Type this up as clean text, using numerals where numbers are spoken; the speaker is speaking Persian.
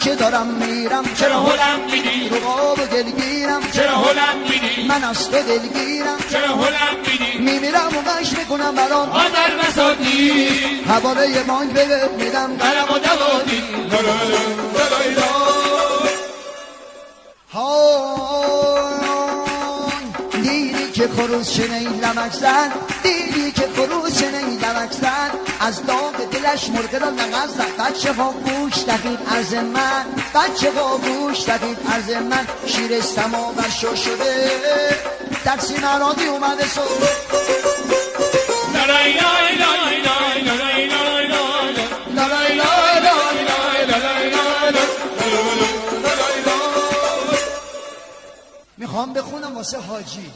که دارم میرم چرا هلم میدی؟ رو آب و دلگیرم چرا هلم میدی؟ من از تو دلگیرم چرا هلم میدی؟ میمیرم و غش میکنم برام آدر بساتی حواله مانگ بهت میدم قلم و دوادی دیدی که خروس شنی لمک زد دیدی که خروس شنی لمک زد از داغ دلش مرغ را نغز زد بچه ها گوش دهید عرض من بچه ها گوش دهید عرض من شیر سما برشو شده در سینه رادی اومده سو لالای لای لای لای لالای لای لای میخوام بخونم واسه حاجی